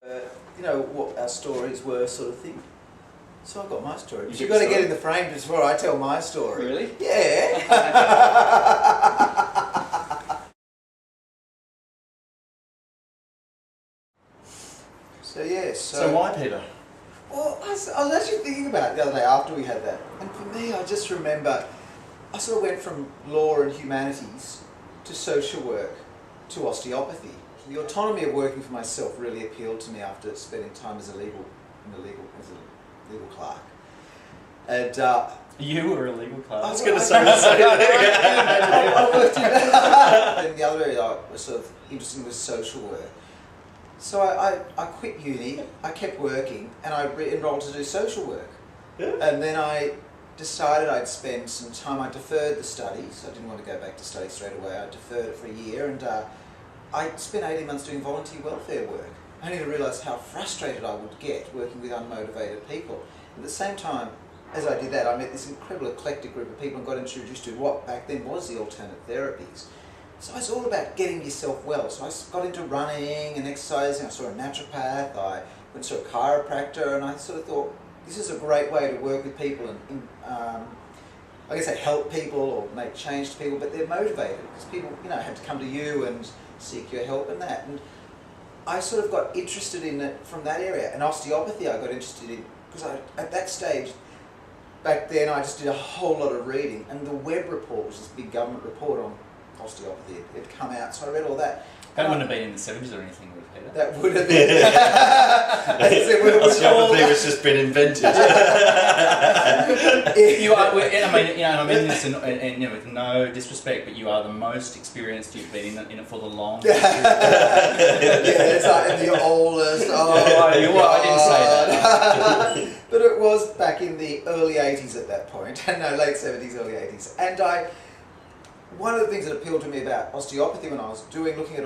You know what our stories were, sort of thing. So I got my story. You've You've got got a to get story? in the frame before I tell my story. Really? Yeah. So why, Peter? Well, I was actually thinking about it the other day after we had that. And for me, I just remember, I sort of went from law and humanities to social work to osteopathy. The autonomy of working for myself really appealed to me after spending time as a legal clerk. And You were a legal clerk. I I was was going to gonna say the same I thing. worked in and the other area I was sort of interested in was social work. So I quit uni, I kept working, and I enrolled to do social work. Yeah. And then I decided I'd spend some time, I deferred the studies. I didn't want to go back to study straight away. I deferred it for a year, and I spent 18 months doing volunteer welfare work, only to realise how frustrated I would get working with unmotivated people. At the same time, as I did that, I met this incredible eclectic group of people and got introduced to what back then was the alternate therapies. So it's all about getting yourself well. So I got into running and exercising. I saw a naturopath, I went to a chiropractor, and I sort of thought, this is a great way to work with people and I guess help people or make change to people, but they're motivated because people, have to come to you and seek your help in that. And I sort of got interested in it from that area. And osteopathy I got interested in because at that stage, back then I just did a whole lot of reading, and the Webb report was this big government report on osteopathy. It had come out, so I read all that. That wouldn't have been in the 70s or anything, would it, Peter? That would have been. As I said, it was all Osteopathy was just been invented. You are, I mean this and with no disrespect, but you are the most experienced. You've been in it for the longest. Yeah, it's like the oldest. Oh, you are. I didn't say that. But it was back in the early 80s at that point. No, late 70s, early 80s. And one of the things that appealed to me about osteopathy when I was looking at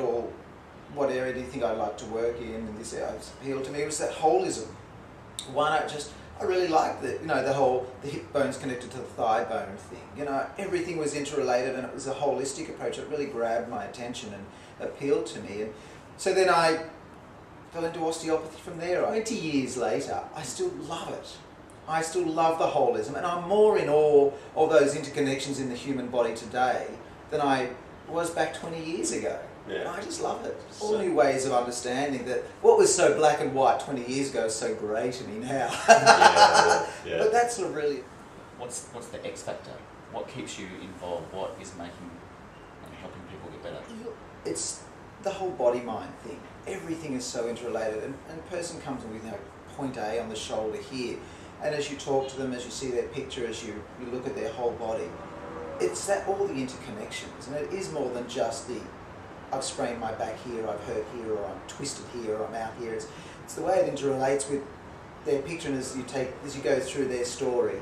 what area do you think I'd like to work in, and this appealed to me, was that holism. One, I really liked the hip bones connected to the thigh bone thing. Everything was interrelated, and it was a holistic approach. It really grabbed my attention and appealed to me. And so then I fell into osteopathy from there. 20 years later, I still love it. I still love the holism, and I'm more in awe of those interconnections in the human body today than I was back 20 years ago. Yeah. And I just love it. All new ways of understanding that what was so black and white 20 years ago is so grey to me now. Yeah. But that's sort of really... What's the X factor? What keeps you involved? What is making and helping people get better? It's the whole body-mind thing. Everything is so interrelated, and a person comes in with point A on the shoulder here, and as you talk to them, as you see their picture, as you look at their whole body, it's all the interconnections, and it is more than just I've sprained my back here, I've hurt here, or I'm twisted here, or I'm out here. It's the way it interrelates with their picture, and as you go through their story,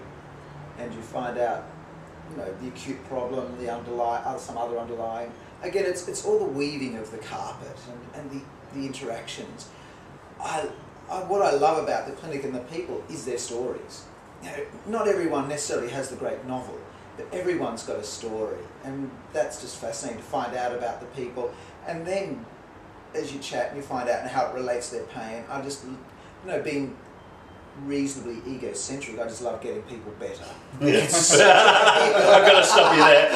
and you find out, the acute problem, some other underlying. Again, it's all the weaving of the carpet and the interactions. What I love about the clinic and the people is their stories. Not everyone necessarily has the great novel, but everyone's got a story, and that's just fascinating to find out about the people. And then, as you chat and you find out how it relates to their pain, I just, being reasonably egocentric, I just love getting people better. Yes. I've got to stop you there.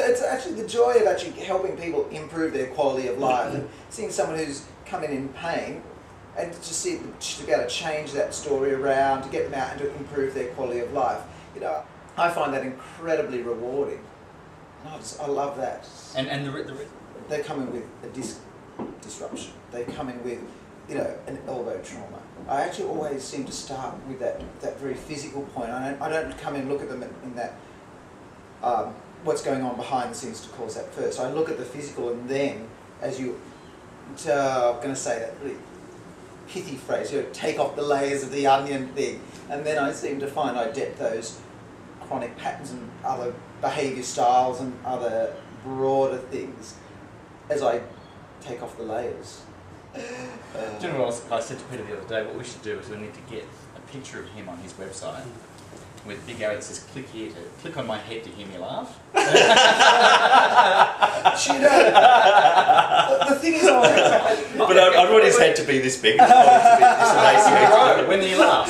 It's actually the joy of actually helping people improve their quality of life, and seeing someone who's come in pain, and to be able to change that story around, to get them out and to improve their quality of life. I find that incredibly rewarding. And I love that. And They come in with a disc disruption. They come in with, an elbow trauma. I actually always seem to start with that very physical point. I don't come in and look at them in that what's going on behind the scenes to cause that first. I look at the physical, and then I'm going to say that really pithy phrase, take off the layers of the onion thing, and then I seem to find I depth those chronic patterns and other behaviour styles and other broader things as I take off the layers. Do you know what I said to Peter the other day? What we should do is we need to get a picture of him on his website with a big arrow that says click here to click on my head to hear me laugh. the thing is, But I'd want his head to be this big. I'd want it to be this emaciated. When you laugh.